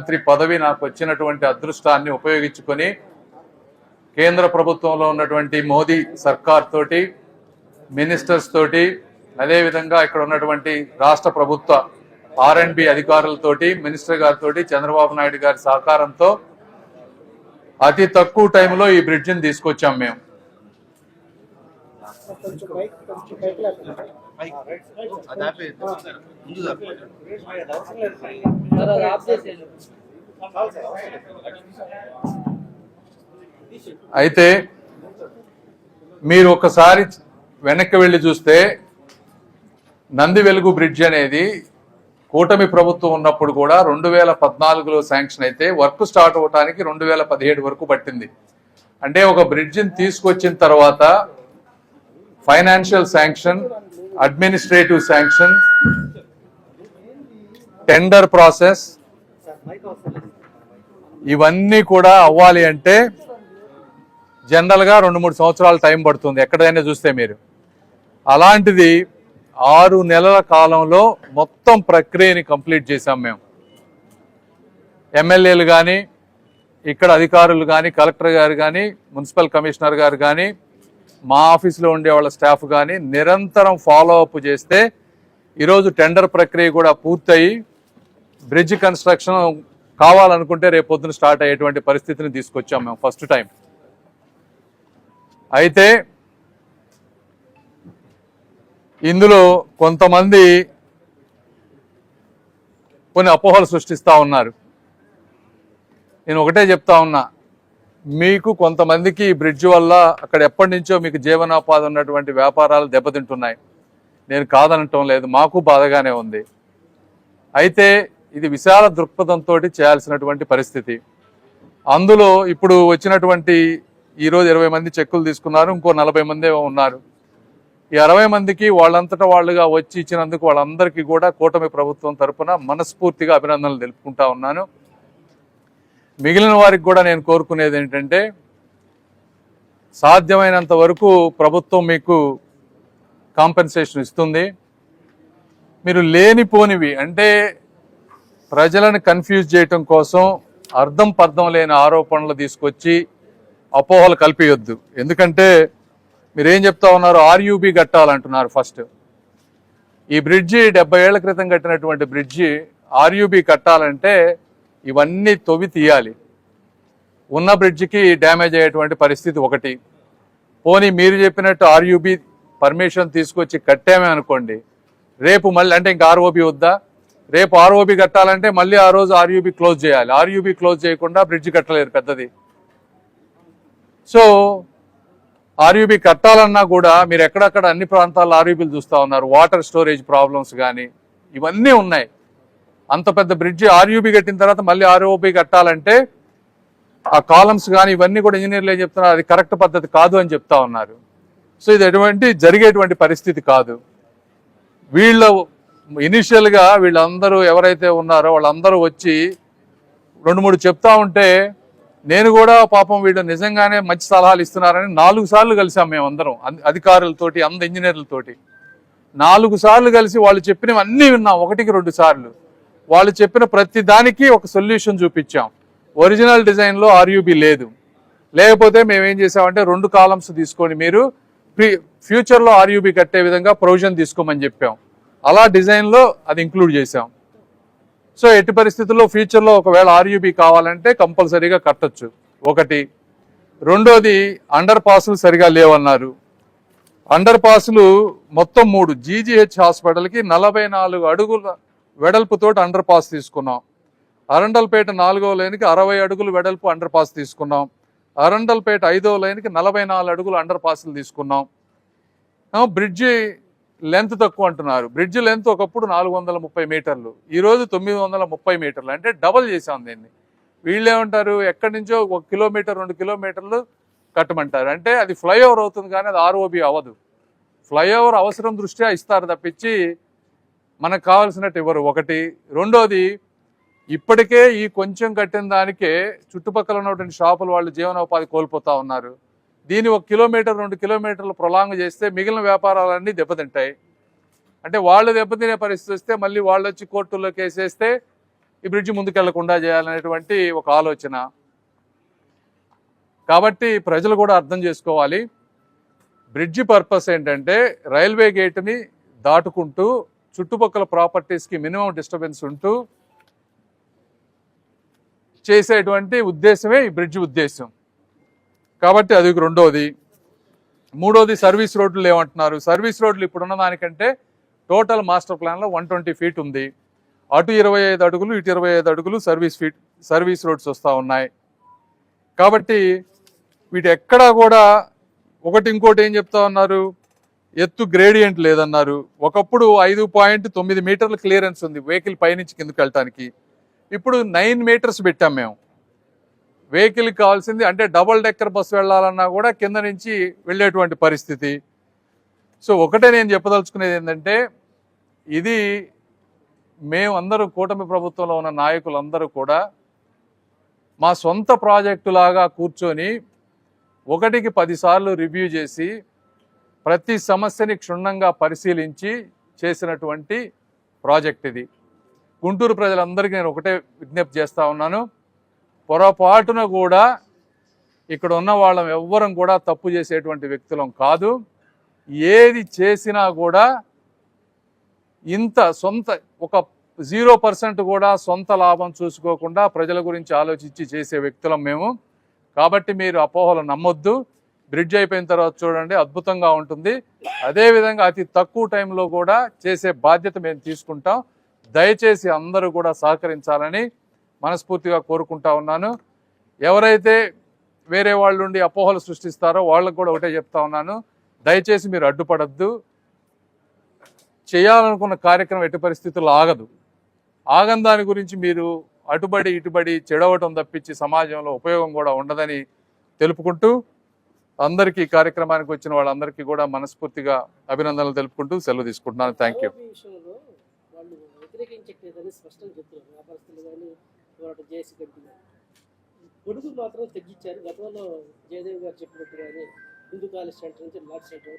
మంత్రి పదవి నాకు వచ్చినటువంటి అదృష్టాన్ని ఉపయోగించుకొని కేంద్ర ప్రభుత్వంలో ఉన్నటువంటి మోదీ సర్కార్ తోటి, మినిస్టర్స్ తోటి, అదేవిధంగా ఇక్కడ ఉన్నటువంటి రాష్ట్ర ప్రభుత్వ R&B అధికారులతోటి, మినిస్టర్ గారితో, చంద్రబాబు నాయుడు గారి సహకారంతో అతి తక్కువ టైంలో ఈ బ్రిడ్జిని తీసుకొచ్చాం మేము. అయితే మీరు ఒకసారి వెనక్కి వెళ్ళి చూస్తే నంది వెలుగు బ్రిడ్జ్ అనేది కూటమి ప్రభుత్వం ఉన్నప్పుడు కూడా 2014లో శాంక్షన్ అయితే వర్క్ స్టార్ట్ అవడానికి 2017 వరకు పట్టింది. అంటే ఒక బ్రిడ్జిని తీసుకొచ్చిన తర్వాత financial sanction, administrative sanction, tender process ఇవన్నీ కూడా అవ్వాలి అంటే జనరల్గా 2-3 సంవత్సరాల టైం పడుతుంది ఎక్కడైనా చూస్తే మీరు. అలాంటిది 6 నెలల కాలంలో మొత్తం ప్రక్రియని కంప్లీట్ చేశాం మేము. ఎమ్మెల్యేలు కానీ, ఇక్కడ అధికారులు కానీ, కలెక్టర్ గారు కానీ, మున్సిపల్ కమిషనర్ గారు కానీ, మా ఆఫీసులో ఉండే వాళ్ళ స్టాఫ్ కానీ నిరంతరం ఫాలో అప్ చేస్తే ఈరోజు టెండర్ ప్రక్రియ కూడా పూర్తయి బ్రిడ్జ్ కన్స్ట్రక్షన్ కావాలనుకుంటే రేపు పొద్దున స్టార్ట్ అయ్యేటువంటి పరిస్థితిని తీసుకొచ్చాం మేము ఫస్ట్ టైం. అయితే ఇందులో కొంతమంది కొన్ని అపోహలు సృష్టిస్తూ ఉన్నారు. నేను ఒకటే చెప్తా ఉన్నా, మీకు కొంతమందికి ఈ బ్రిడ్జ్ వల్ల అక్కడ ఎప్పటి నుంచో మీకు జీవనోపాధి ఉన్నటువంటి వ్యాపారాలు దెబ్బతింటున్నాయి. నేను కాదనటం లేదు, మాకు బాధగానే ఉంది. అయితే ఇది విశాల దృక్పథంతో చేయాల్సినటువంటి పరిస్థితి. అందులో ఇప్పుడు వచ్చినటువంటి ఈరోజు 20 మంది చెక్కులు తీసుకున్నారు, ఇంకో 40 మంది ఉన్నారు. ఈ 60 మందికి వాళ్ళంతటా వాళ్ళుగా వచ్చి ఇచ్చినందుకు వాళ్ళందరికీ కూడా కూటమి ప్రభుత్వం తరఫున మనస్ఫూర్తిగా అభినందనలు తెలుపుకుంటా ఉన్నాను. మిగిలిన వారికి కూడా నేను కోరుకునేది ఏంటంటే, సాధ్యమైనంత వరకు ప్రభుత్వం మీకు కాంపెన్సేషన్ ఇస్తుంది. మీరు లేనిపోనివి అంటే ప్రజలను కన్ఫ్యూజ్ చేయటం కోసం అర్థం పర్థం లేని ఆరోపణలు తీసుకొచ్చి అపోహలు కల్పియొద్దు. ఎందుకంటే మీరేం చెప్తా ఉన్నారు, RUB కట్టాలంటున్నారు. ఫస్ట్ ఈ బ్రిడ్జి 70 ఏళ్ల క్రితం కట్టినటువంటి బ్రిడ్జి RUB కట్టాలంటే ఇవన్నీ తవ్వి తీయాలి. ఉన్న బ్రిడ్జికి డ్యామేజ్ అయ్యేటువంటి పరిస్థితి ఒకటి. పోనీ మీరు చెప్పినట్టు RUB పర్మిషన్ తీసుకొచ్చి కట్టామే అనుకోండి, రేపు మళ్ళీ అంటే ఇంకా ROB వద్దా? రేపు ROB కట్టాలంటే మళ్ళీ ఆ రోజు RUB క్లోజ్ చేయాలి. RUB క్లోజ్ చేయకుండా బ్రిడ్జ్ కట్టలేరు పెద్దది. సో RUB కట్టాలన్నా కూడా మీరు ఎక్కడక్కడ అన్ని ప్రాంతాల్లో RUBలు చూస్తూ ఉన్నారు. వాటర్ స్టోరేజ్ ప్రాబ్లమ్స్ కానీ ఇవన్నీ ఉన్నాయి. అంత పెద్ద బ్రిడ్జి RUB కట్టిన తర్వాత మళ్ళీ ROB కట్టాలంటే ఆ కాలమ్స్ కానీ ఇవన్నీ కూడా ఇంజనీర్లు ఏం చెప్తున్నారు, అది కరెక్ట్ పద్ధతి కాదు అని చెప్తా ఉన్నారు. సో ఇది జరిగేటువంటి పరిస్థితి కాదు. వీళ్ళు ఇనిషియల్గా వీళ్ళందరూ ఎవరైతే ఉన్నారో వాళ్ళందరూ వచ్చి 2-3 చెప్తా ఉంటే నేను కూడా పాపం వీళ్ళు నిజంగానే మంచి సలహాలు ఇస్తున్నారని 4 సార్లు కలిసాం మేమందరం అధికారులతోటి, ఇంజనీర్లతోటి 4 సార్లు కలిసి వాళ్ళు చెప్పినవి అన్నీ విన్నాం. 1-2 సార్లు వాళ్ళు చెప్పిన ప్రతి దానికి ఒక సొల్యూషన్ చూపించాం. ఒరిజినల్ డిజైన్లో RUB లేదు. లేకపోతే మేమేం చేసామంటే 2 కాలమ్స్ తీసుకొని మీరు ఫ్యూచర్లో RUB కట్టే విధంగా ప్రొవిజన్ తీసుకోమని చెప్పాం. అలా డిజైన్లో అది ఇంక్లూడ్ చేసాం. సో ఎట్టి పరిస్థితుల్లో ఫ్యూచర్లో ఒకవేళ RUB కావాలంటే కంపల్సరీగా కట్టచ్చు. ఒకటి. రెండోది, అండర్ పాసులు సరిగా లేవన్నారు. అండర్ పాసులు మొత్తం 3 GGH హాస్పిటల్కి 44 అడుగుల వెడల్పుతోటి అండర్ పాస్ తీసుకున్నాం. అరండల్పేట 4వ లైన్కి 60 అడుగులు వెడల్పు అండర్ పాస్ తీసుకున్నాం. అరండల్పేట 5వ లైన్కి 44 అడుగులు అండర్ పాసులు తీసుకున్నాం. బ్రిడ్జి లెంత్ తక్కువ అంటున్నారు. బ్రిడ్జ్ లెంత్ ఒకప్పుడు 430 మీటర్లు, ఈరోజు 930 మీటర్లు, అంటే డబల్ చేసాం దీన్ని. వీళ్ళేమంటారు, ఎక్కడి నుంచో 1 కిలోమీటర్ 2 కిలోమీటర్లు కట్టమంటారు. అంటే అది ఫ్లైఓవర్ అవుతుంది కానీ అది ROB అవ్వదు. ఫ్లైఓవర్ అవసరం దృష్ట్యా ఇస్తారు తప్పించి మనకు కావాల్సినట్టు ఇవ్వరు. ఒకటి. రెండోది, ఇప్పటికే ఈ కొంచెం కట్టిన దానికే చుట్టుపక్కల ఉన్నటువంటి షాపులు వాళ్ళు జీవనోపాధి కోల్పోతా ఉన్నారు. దీన్ని 1 కిలోమీటర్ 2 కిలోమీటర్లు ప్రొలాంగ్ చేస్తే మిగిలిన వ్యాపారాలన్నీ దెబ్బతింటాయి. అంటే వాళ్ళు దెబ్బతినే పరిస్థితి వస్తే మళ్ళీ వాళ్ళు వచ్చి కోర్టుల్లో కేసేస్తే ఈ బ్రిడ్జి ముందుకెళ్లకుండా చేయాలనేటువంటి ఒక ఆలోచన. కాబట్టి ప్రజలు కూడా అర్థం చేసుకోవాలి, బ్రిడ్జి పర్పస్ ఏంటంటే రైల్వే గేట్ని దాటుకుంటూ చుట్టుపక్కల ప్రాపర్టీస్కి మినిమం డిస్టర్బెన్స్ ఉంటూ చేసేటువంటి ఉద్దేశమే ఈ బ్రిడ్జి ఉద్దేశం. కాబట్టి అది రెండోది. మూడోది సర్వీస్ రోడ్లు ఏమంటున్నారు. సర్వీస్ రోడ్లు ఇప్పుడున్న దానికంటే టోటల్ మాస్టర్ ప్లాన్లో 120 ఫీట్ ఉంది. అటు 25 అడుగులు ఇటు 25 అడుగులు సర్వీస్ రోడ్స్ వస్తూ ఉన్నాయి. కాబట్టి వీటి ఎక్కడా కూడా ఇంకోటి ఏం చెప్తా ఉన్నారు, ఎత్తు గ్రేడియంట్ లేదన్నారు. ఒకప్పుడు 5.9 మీటర్ల క్లియరెన్స్ ఉంది వెహికల్ పైనుంచి కిందకి వెళ్ళటానికి. ఇప్పుడు 9 మీటర్స్ పెట్టాం మేము. వెహికల్కి కావాల్సింది అంటే డబుల్ డెక్కర్ బస్సు వెళ్ళాలన్నా కూడా కింద నుంచి వెళ్ళేటువంటి పరిస్థితి. సో ఒకటే నేను చెప్పదలుచుకునేది ఏంటంటే, ఇది మేమందరూ కూటమి ప్రభుత్వంలో ఉన్న నాయకులందరూ కూడా మా సొంత ప్రాజెక్టు లాగా కూర్చొని 1కి 10 సార్లు రివ్యూ చేసి ప్రతి సమస్యని క్షుణ్ణంగా పరిశీలించి చేసినటువంటి ప్రాజెక్ట్ ఇది. గుంటూరు ప్రజలందరికీ నేను ఒకటే విజ్ఞప్తి చేస్తూ ఉన్నాను, పొరపాటున కూడా ఇక్కడ ఉన్న వాళ్ళం ఎవ్వరం కూడా తప్పు చేసేటువంటి వ్యక్తులం కాదు. ఏది చేసినా కూడా ఇంత సొంత ఒక 0% కూడా సొంత లాభం చూసుకోకుండా ప్రజల గురించి ఆలోచించి చేసే వ్యక్తులం మేము. కాబట్టి మీరు అపోహలు నమ్మొద్దు. బ్రిడ్జ్ అయిపోయిన తర్వాత చూడండి, అద్భుతంగా ఉంటుంది. అదేవిధంగా అతి తక్కువ టైంలో కూడా చేసే బాధ్యత మేము తీసుకుంటాం. దయచేసి అందరూ కూడా సహకరించాలని మనస్ఫూర్తిగా కోరుకుంటా ఉన్నాను. ఎవరైతే వేరే వాళ్ళు ఉండి అపోహలు సృష్టిస్తారో వాళ్ళకు కూడా ఒకటే చెప్తా ఉన్నాను, దయచేసి మీరు అడ్డుపడద్దు. చేయాలనుకున్న కార్యక్రమం ఎట్టి పరిస్థితుల్లో ఆగని దాని గురించి మీరు అటుబడి ఇటుబడి చెడవటం తప్పించి సమాజంలో ఉపయోగం కూడా ఉండదని తెలుపుకుంటూ, అందరికీ కార్యక్రమానికి వచ్చిన వాళ్ళందరికీ కూడా మనస్ఫూర్తిగా అభినందనలు తెలుపుకుంటూ సెలవు తీసుకుంటున్నాను. Thank you. పొడుగు మాత్రం తగ్గించారు. గతంలో జయదేవ్ గారు చెప్పినట్టు కానీ హిందూ కాలేజ్ సెంటర్ నుంచి నార్త్ సెంటర్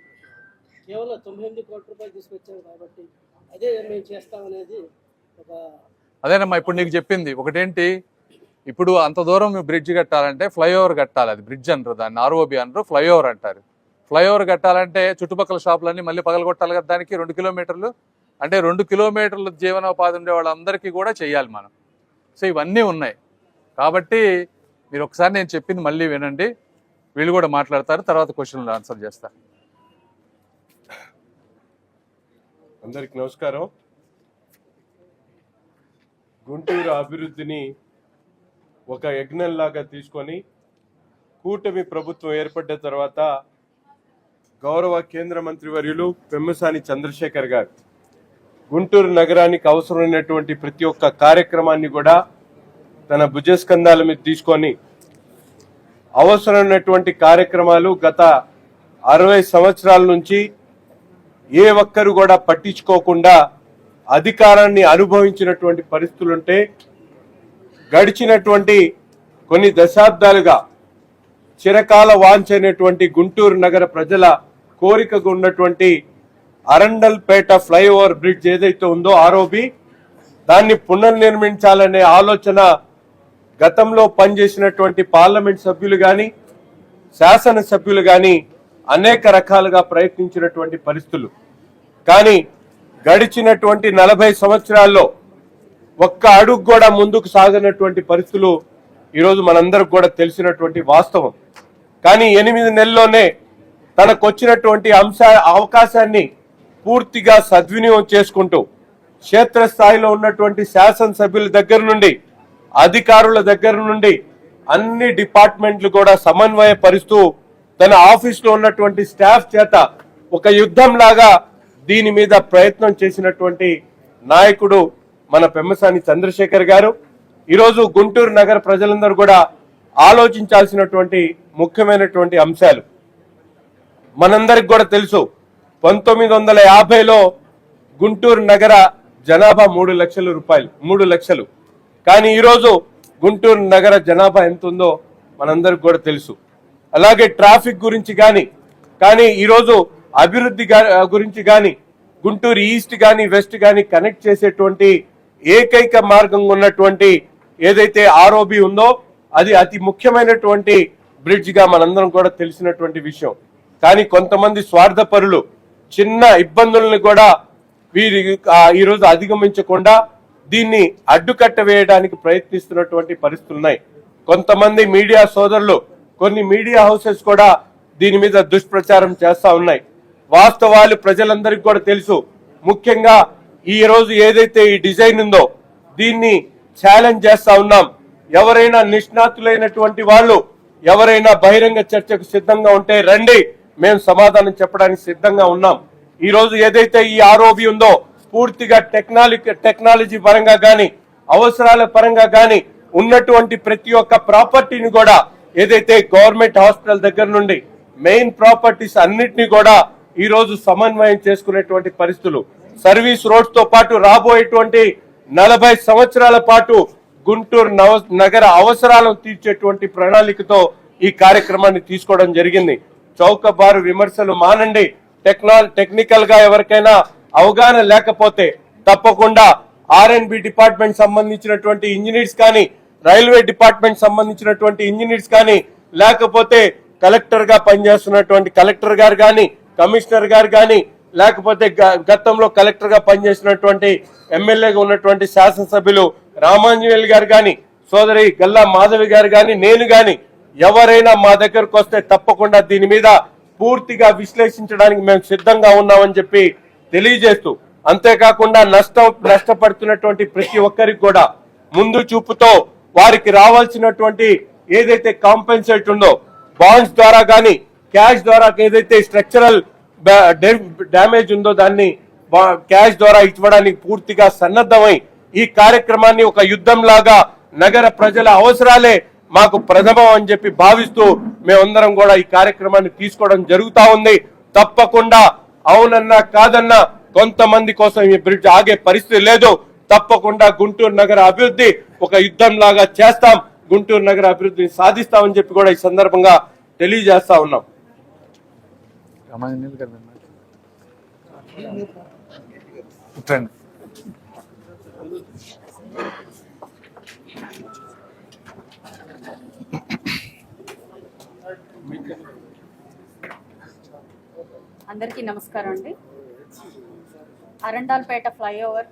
కేవలం 98 కోట్ల రూపాయలు తీసుకొచ్చారు. కాబట్టి అదే మేము చేస్తామనేది అదేనమ్మా ఇప్పుడు నీకు చెప్పింది. ఒకటేంటి, ఇప్పుడు అంత దూరం బ్రిడ్జ్ కట్టాలంటే ఫ్లైఓవర్ కట్టాలి. అది బ్రిడ్జ్ అంటారు, దాన్ని ఆర్ఓబి అంటారు, ఫ్లైఓవర్ అంటారు. ఫ్లైఓవర్ కట్టాలంటే చుట్టుపక్కల షాపులన్నీ మళ్ళీ పగలగొట్టాలి కదా. దానికి 2 కిలోమీటర్లు అంటే 2 కిలోమీటర్ల జీవనోపాధి ఉండే వాళ్ళందరికీ కూడా చెయ్యాలి మనం. సో ఇవన్నీ ఉన్నాయి. కాబట్టి మీరు ఒకసారి నేను చెప్పింది మళ్ళీ వినండి, వీళ్ళు కూడా మాట్లాడతారు, తర్వాత క్వశ్చన్లు ఆన్సర్ చేస్తారు. అందరికి నమస్కారం. గుంటూరు అభివృద్ధిని ఒక యజ్ఞంలాగా తీసుకొని కూటమి ప్రభుత్వం ఏర్పడ్డ తర్వాత గౌరవ కేంద్ర మంత్రి వర్యులు పెమ్మసాని చంద్రశేఖర్ గారు గుంటూరు నగరానికి అవసరమైనటువంటి ప్రతి ఒక్క కార్యక్రమాన్ని కూడా తన భుజస్కంధాల మీద తీసుకొని అవసరమైనటువంటి కార్యక్రమాలు గత 60 సంవత్సరాల నుంచి ఏ ఒక్కరు కూడా పట్టించుకోకుండా అధికారాన్ని అనుభవించినటువంటి పరిస్థితులుంటే, గడిచినటువంటి కొన్ని దశాబ్దాలుగా చిరకాల వాంఛైనటువంటి గుంటూరు నగర ప్రజల కోరికగా ఉన్నటువంటి అరండల్పేట ఫ్లైఓవర్ బ్రిడ్జ్ ఏదైతే ఉందో ఆర్ఓబి, దాన్ని పునర్నిర్మించాలనే ఆలోచన గతంలో పనిచేసినటువంటి పార్లమెంట్ సభ్యులు కానీ శాసనసభ్యులు కానీ అనేక రకాలుగా ప్రయత్నించినటువంటి పరిస్థితులు. కానీ గడిచినటువంటి 40 సంవత్సరాల్లో ఒక్క అడుగు కూడా ముందుకు సాగనటువంటి పరిస్థితులు ఈరోజు మనందరికి కూడా తెలిసినటువంటి వాస్తవం. కానీ 8 నెలల్లోనే తనకొచ్చినటువంటి అవకాశాన్ని పూర్తిగా సద్వినియోగం చేసుకుంటూ క్షేత్రస్థాయిలో ఉన్నటువంటి శాసనసభ్యుల దగ్గర నుండి అధికారుల దగ్గర నుండి అన్ని డిపార్ట్మెంట్లు కూడా సమన్వయపరుస్తూ తన ఆఫీసులో ఉన్నటువంటి స్టాఫ్ చేత ఒక యుద్ధం లాగా దీని మీద ప్రయత్నం చేసినటువంటి నాయకుడు మన పెమ్మసాని చంద్రశేఖర్ గారు. ఈరోజు గుంటూరు నగర ప్రజలందరూ కూడా ఆలోచించాల్సినటువంటి ముఖ్యమైనటువంటి అంశాలు మనందరికి కూడా తెలుసు. 1950లో గుంటూరు నగర జనాభా 3 లక్షలు. కానీ ఈరోజు గుంటూరు నగర జనాభా ఎంత ఉందో మనందరికి కూడా తెలుసు. అలాగే ట్రాఫిక్ గురించి కానీ ఈరోజు అభివృద్ధి గురించి కానీ గుంటూరు ఈస్ట్ కానీ వెస్ట్ కానీ కనెక్ట్ చేసేటువంటి ఏకైక మార్గంగా ఉన్నటువంటి ఏదైతే ఆర్ఓబి ఉందో అది అతి ముఖ్యమైనటువంటి బ్రిడ్జ్ గా మనందరం కూడా తెలిసినటువంటి విషయం. కానీ కొంతమంది స్వార్థపరులు చిన్న ఇబ్బందులను కూడా వీరి ఈరోజు అధిగమించకుండా దీన్ని అడ్డుకట్ట వేయడానికి ప్రయత్నిస్తున్నటువంటి పరిస్థితులు ఉన్నాయి. కొంతమంది మీడియా సోదరులు, కొన్ని మీడియా హౌసెస్ కూడా దీని మీద దుష్ప్రచారం చేస్తా ఉన్నాయి. వాస్తవాలు ప్రజలందరికీ కూడా తెలుసు. ముఖ్యంగా ఈ రోజు ఏదైతే ఈ డిజైన్ ఉందో దీన్ని ఛాలెంజ్ చేస్తా ఉన్నాం. ఎవరైనా నిష్ణాతులైనటువంటి వాళ్ళు ఎవరైనా బహిరంగ చర్చకు సిద్ధంగా ఉంటే రండి, మేము సమాధానం చెప్పడానికి సిద్ధంగా ఉన్నాం. ఈ రోజు ఏదైతే ఈ ఆర్ఓబి ఉందో పూర్తిగా టెక్నాలజీ పరంగా గాని అవసరాల పరంగా గాని ఉన్నటువంటి ప్రతి ఒక్క ప్రాపర్టీని కూడా ఏదైతే గవర్నమెంట్ హాస్పిటల్ దగ్గర నుండి మెయిన్ ప్రాపర్టీస్ అన్నిటినీ కూడా ఈ రోజు సమన్వయం చేసుకునేటువంటి పరిస్థితులు. సర్వీస్ రోడ్స్ తో పాటు రాబోయేటువంటి 40 సంవత్సరాల పాటు గుంటూరు నగర అవసరాలను తీర్చేటువంటి ప్రణాళికతో ఈ కార్యక్రమాన్ని తీసుకోవడం జరిగింది. చౌకబారు విమర్శలు మానండి. టెక్నికల్ గా ఎవరికైనా అవగాహన లేకపోతే తప్పకుండా R&B డిపార్ట్మెంట్ సంబంధించినటువంటి ఇంజనీర్స్ కానీ, రైల్వే డిపార్ట్మెంట్ సంబంధించినటువంటి ఇంజనీర్స్ కానీ, లేకపోతే కలెక్టర్ గా పనిచేస్తున్నటువంటి కలెక్టర్ గారు కానీ, కమిషనర్ గారు కానీ, లేకపోతే గతంలో కలెక్టర్ గా పనిచేసినటువంటి ఎమ్మెల్యేగా ఉన్నటువంటి శాసనసభ్యులు రామాంజనేయులు గారు కానీ, సోదరి గల్లా మాధవి గారు కానీ, నేను కానీ ఎవరైనా మా దగ్గరకు వస్తే తప్పకుండా దీని మీద పూర్తిగా విశ్లేషించడానికి మేము సిద్ధంగా ఉన్నామని చెప్పి తెలియజేస్తూ, అంతేకాకుండా నష్టపడుతున్నటువంటి ప్రతి ఒక్కరికి కూడా ముందు చూపుతో వారికి రావాల్సినటువంటి ఏదైతే కాంపెన్సేట్ ఉందో బాండ్స్ ద్వారా కానీ క్యాష్ ద్వారా ఏదైతే స్ట్రక్చరల్ డ్యామేజ్ ఉందో దాన్ని క్యాష్ ద్వారా ఇవ్వడానికి పూర్తిగా సన్నద్ధమై ఈ కార్యక్రమాన్ని ఒక యుద్ధం లాగా నగర ప్రజల అవసరాలే మాకు ప్రథమం అని చెప్పి భావిస్తూ మేమందరం కూడా ఈ కార్యక్రమాన్ని తీసుకోవడం జరుగుతా ఉంది. తప్పకుండా అవునన్నా కాదన్నా కొంతమంది కోసం ఈ బ్రిడ్జ్ ఆగే పరిస్థితి లేదు. తప్పకుండా గుంటూరు నగర అభివృద్ధి ఒక యుద్ధం లాగా చేస్తాం, గుంటూరు నగర అభివృద్ధిని సాధిస్తామని చెప్పి కూడా ఈ సందర్భంగా తెలియజేస్తా ఉన్నాం. అందరికీ నమస్కారం అండి. అరండాల్పేట ఫ్లైఓవర్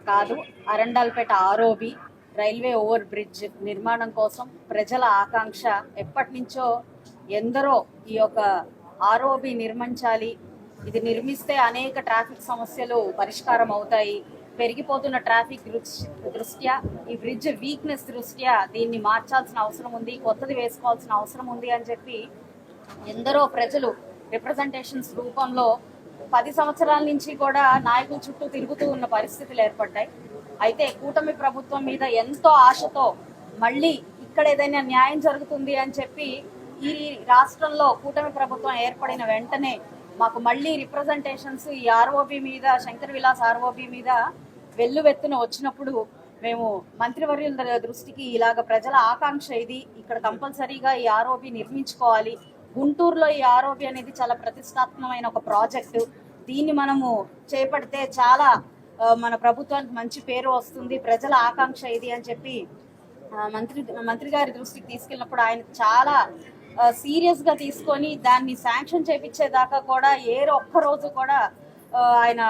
కాదు, Arundelpet ROB railway over bridge నిర్మాణం కోసం ప్రజల ఆకాంక్ష ఎప్పటి నుంచో. ఎందరో ఈ యొక్క ఆర్ఓబి నిర్మించాలి, ఇది నిర్మిస్తే అనేక ట్రాఫిక్ సమస్యలు పరిష్కారం అవుతాయి, పెరిగిపోతున్న ట్రాఫిక్ దృష్ట్యా ఈ బ్రిడ్జ్ వీక్నెస్ దృష్ట్యా దీన్ని మార్చాల్సిన అవసరం ఉంది, కొత్తది వేసుకోవాల్సిన అవసరం ఉంది అని చెప్పి ఎందరో ప్రజలు రిప్రజెంటేషన్స్ రూపంలో 10 సంవత్సరాల నుంచి కూడా నాయకుల చుట్టూ తిరుగుతూ ఉన్న పరిస్థితులు ఏర్పడ్డాయి. అయితే కూటమి ప్రభుత్వం మీద ఎంతో ఆశతో మళ్ళీ ఇక్కడ ఏదైనా న్యాయం జరుగుతుంది అని చెప్పి ఈ రాష్ట్రంలో కూటమి ప్రభుత్వం ఏర్పడిన వెంటనే మాకు మళ్ళీ రిప్రజెంటేషన్స్ ఈ ఆర్ఓబి మీద, శంకర్ విలాస్ ఆర్ఓబి మీద వెల్లువెత్తున వచ్చినప్పుడు మేము మంత్రివర్యుల దృష్టికి ఇలాగ ప్రజల ఆకాంక్ష ఇది, ఇక్కడ కంపల్సరీగా ఈ ఆర్ఓబి నిర్మించుకోవాలి, గుంటూరులో ఈ ఆర్ఓబి అనేది చాలా ప్రతిష్టాత్మకమైన ఒక ప్రాజెక్టు, దీన్ని మనము చేపడితే చాలా మన ప్రభుత్వానికి మంచి పేరు వస్తుంది, ప్రజల ఆకాంక్ష ఇది అని చెప్పి మంత్రి గారి దృష్టికి తీసుకెళ్ళినప్పుడు ఆయన చాలా సీరియస్ గా తీసుకొని దాన్ని శాంక్షన్ చేపించేదాకా కూడా ఒక్క రోజు కూడా ఆయన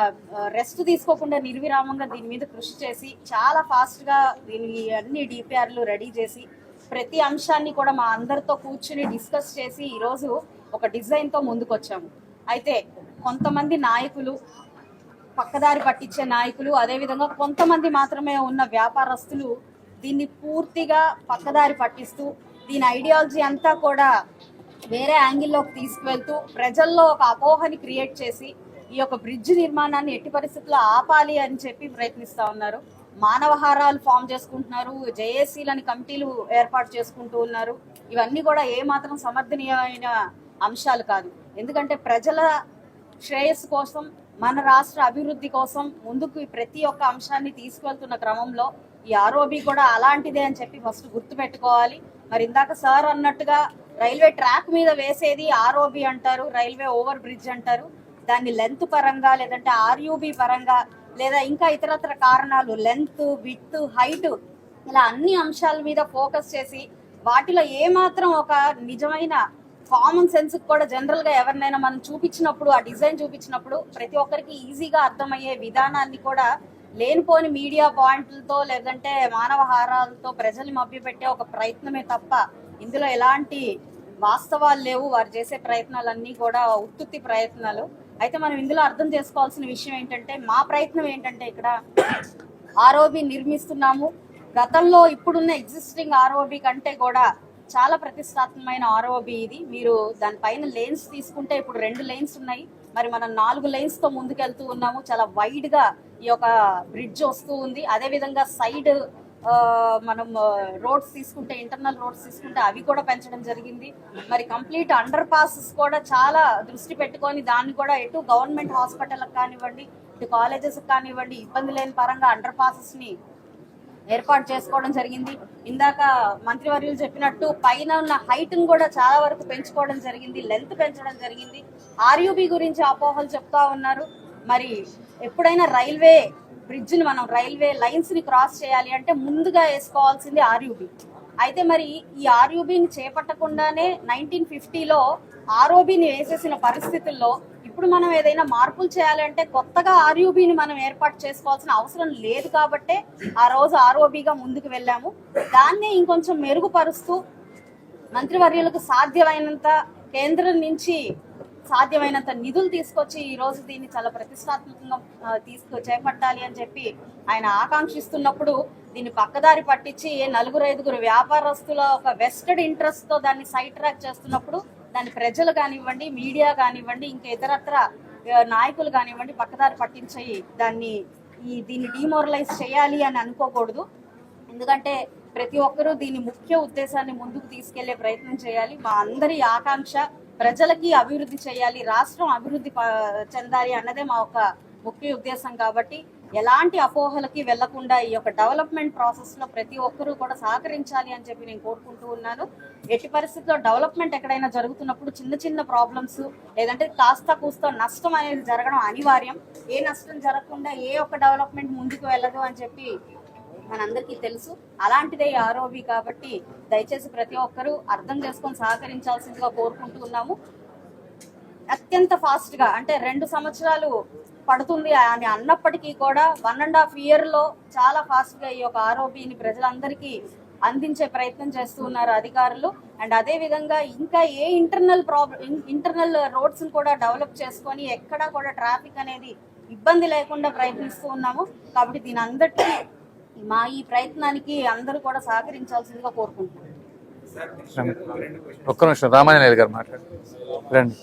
రెస్ట్ తీసుకోకుండా నిర్విరామంగా దీని మీద కృషి చేసి చాలా ఫాస్ట్ గా దీని అన్ని డిపిఆర్లు రెడీ చేసి ప్రతి అంశాన్ని కూడా మా అందరితో కూర్చుని డిస్కస్ చేసి ఈరోజు ఒక డిజైన్ తో ముందుకొచ్చాము. అయితే కొంతమంది నాయకులు, పక్కదారి పట్టించే నాయకులు, అదేవిధంగా కొంతమంది మాత్రమే ఉన్న వ్యాపారస్తులు దీన్ని పూర్తిగా పక్కదారి పట్టిస్తూ దీని ఐడియాలజీ అంతా కూడా వేరే యాంగిల్లోకి తీసుకువెళ్తూ ప్రజల్లో ఒక అపోహని క్రియేట్ చేసి ఈ యొక్క బ్రిడ్జ్ నిర్మాణాన్ని ఎట్టి పరిస్థితుల్లో ఆపాలి అని చెప్పి ప్రయత్నిస్తూ ఉన్నారు. మానవహారాలు ఫామ్ చేసుకుంటున్నారు, జేఏసీలని కమిటీలు ఏర్పాటు చేసుకుంటూ ఉన్నారు. ఇవన్నీ కూడా ఏమాత్రం సమర్థనీయమైన అంశాలు కాదు. ఎందుకంటే ప్రజల శ్రేయస్సు కోసం, మన రాష్ట్ర అభివృద్ధి కోసం ముందుకు ప్రతి ఒక్క అంశాన్ని తీసుకువెళ్తున్న క్రమంలో ఈ ఆర్ఓబి కూడా అలాంటిదే అని చెప్పి ఫస్ట్ గుర్తుపెట్టుకోవాలి. మరి ఇందాక సార్ అన్నట్టుగా రైల్వే ట్రాక్ మీద వేసేది ఆర్ఓబి అంటారు, రైల్వే ఓవర్ బ్రిడ్జ్ అంటారు. దాన్ని లెంత్ పరంగా లేదంటే ఆర్యూబి పరంగా లేదా ఇంకా ఇతరత్ర కారణాలు, లెంత్, విడ్త్, హైట్, ఇలా అన్ని అంశాల మీద ఫోకస్ చేసి వాటిలో ఏమాత్రం ఒక నిజమైన కామన్ సెన్స్ కూడా జనరల్ గా ఎవరినైనా మనం చూపించినప్పుడు, ఆ డిజైన్ చూపించినప్పుడు ప్రతి ఒక్కరికి ఈజీగా అర్థమయ్యే విధానాన్ని కూడా లేనిపోని మీడియా పాయింట్లతో లేదంటే మానవ హారాలతో ప్రజల్ని మభ్యపెట్టే ఒక ప్రయత్నమే తప్ప ఇందులో ఎలాంటి వాస్తవాలు లేవు. వారు చేసే ప్రయత్నాలన్నీ కూడా ఉత్తుత్తి ప్రయత్నాలు. అయితే మనం ఇందులో అర్థం చేసుకోవాల్సిన విషయం ఏంటంటే, మా ప్రయత్నం ఏంటంటే ఇక్కడ ఆర్ఓబి నిర్మిస్తున్నాము. గతంలో ఇప్పుడున్న ఎగ్జిస్టింగ్ ఆర్ఓబి కంటే కూడా చాలా ప్రతిష్టాత్మకమైన ఆర్ఓబి ఇది. మీరు దానిపైన లేన్స్ తీసుకుంటే ఇప్పుడు 2 లేన్స్ ఉన్నాయి, మరి మనం 4 లేన్స్ తో ముందుకెళ్తూ ఉన్నాము. చాలా వైడ్ గా ఈ యొక్క బ్రిడ్జ్ వస్తూ ఉంది. అదే విధంగా సైడ్ మనం రోడ్స్ తీసుకుంటే, ఇంటర్నల్ రోడ్స్ తీసుకుంటే అవి కూడా పెంచడం జరిగింది. మరి కంప్లీట్ అండర్ పాసెస్ కూడా చాలా దృష్టి పెట్టుకొని దాన్ని కూడా ఎటు గవర్నమెంట్ హాస్పిటల్కి కానివ్వండి, ఇటు కాలేజెస్ కానివ్వండి, ఇబ్బంది లేని పరంగా అండర్ పాసెస్ ని ఏర్పాటు చేసుకోవడం జరిగింది. ఇందాక మంత్రివర్యులు చెప్పినట్టు పైన ఉన్న హైట్ ను కూడా చాలా వరకు పెంచుకోవడం జరిగింది, లెంత్ పెంచడం జరిగింది. ఆర్యూబీ గురించి అపోహలు చెప్తా ఉన్నారు. మరి ఎప్పుడైనా రైల్వే బ్రిడ్జ్ ని, మనం రైల్వే లైన్స్ ని క్రాస్ చేయాలి అంటే ముందుగా వేసుకోవాల్సింది ఆర్యూబీ. అయితే మరి ఈ ఆర్యూబీని చేపట్టకుండానే 1950లో ఆర్ఓబీని వేసేసిన పరిస్థితుల్లో ఇప్పుడు మనం ఏదైనా మార్పులు చేయాలంటే కొత్తగా ఆర్యూబీని మనం ఏర్పాటు చేసుకోవాల్సిన అవసరం లేదు కాబట్టే ఆ రోజు ఆర్ఓబీగా ముందుకు వెళ్ళాము. దాన్నే ఇంకొంచెం మెరుగుపరుస్తూ మంత్రివర్యులకు సాధ్యమైనంత కేంద్రం నుంచి సాధ్యమైనంత నిధులు తీసుకొచ్చి ఈ రోజు దీన్ని చాలా ప్రతిష్టాత్మకంగా చేపట్టాలి అని చెప్పి ఆయన ఆకాంక్షిస్తున్నప్పుడు దీన్ని పక్కదారి పట్టించి 4-5 వ్యాపారస్తుల ఒక వెస్టెడ్ ఇంట్రెస్ట్ తో దాన్ని సైడ్ ట్రాక్ చేస్తున్నప్పుడు దాన్ని ప్రజలు కానివ్వండి, మీడియా కానివ్వండి, ఇంకా ఇతరత్ర నాయకులు కానివ్వండి పక్కదారి పట్టించి దీన్ని డిమోరలైజ్ చేయాలి అని అనుకోకూడదు. ఎందుకంటే ప్రతి ఒక్కరూ దీని ముఖ్య ఉద్దేశాన్ని ముందుకు తీసుకెళ్లే ప్రయత్నం చేయాలి. మా అందరి ఆకాంక్ష ప్రజలకి అభివృద్ధి చేయాలి, రాష్ట్రం అభివృద్ధి చెందాలి అన్నదే మా ఒక ముఖ్య ఉద్దేశం. కాబట్టి ఎలాంటి అపోహలకి వెళ్లకుండా ఈ యొక్క డెవలప్మెంట్ ప్రాసెస్ లో ప్రతి ఒక్కరూ కూడా సహకరించాలి అని చెప్పి నేను కోరుకుంటూ ఉన్నాను. ఎట్టి పరిస్థితుల్లో డెవలప్మెంట్ ఎక్కడైనా జరుగుతున్నప్పుడు చిన్న చిన్న ప్రాబ్లమ్స్ లేదంటే కాస్త కూస్త నష్టం అనేది జరగడం అనివార్యం. ఏ నష్టం జరగకుండా ఏ ఒక్క డెవలప్మెంట్ ముందుకు వెళ్ళదు అని చెప్పి మనందరికీ తెలుసు. అలాంటిదే ఆర్ఓబి కాబట్టి దయచేసి ప్రతి ఒక్కరూ అర్థం చేసుకొని సహకరించాల్సిందిగా కోరుకుంటూ ఉన్నాము. అత్యంత ఫాస్ట్ గా అంటే 2 సంవత్సరాలు పడుతుంది అని అన్నప్పటికీ కూడా 1.5 year లో చాలా ఫాస్ట్ గా ఈ యొక్క ఆర్ఓబిని ప్రజలందరికీ అందించే ప్రయత్నం చేస్తూ ఉన్నారు అధికారులు. అండ్ అదే విధంగా ఇంకా ఏ ఇంటర్నల్ రోడ్స్ కూడా డెవలప్ చేసుకొని ఎక్కడా కూడా ట్రాఫిక్ అనేది ఇబ్బంది లేకుండా ప్రయత్నిస్తూ ఉన్నాము. కాబట్టి దీని అందరికీ మా ఈ ప్రయత్నానికి అందరూ కూడా సహకరించాల్సిందిగా కోరుకుంటున్నాను. ఒక్క నిమిషం రామాంజనేయులు గారు మాట్లాడండి. రండి.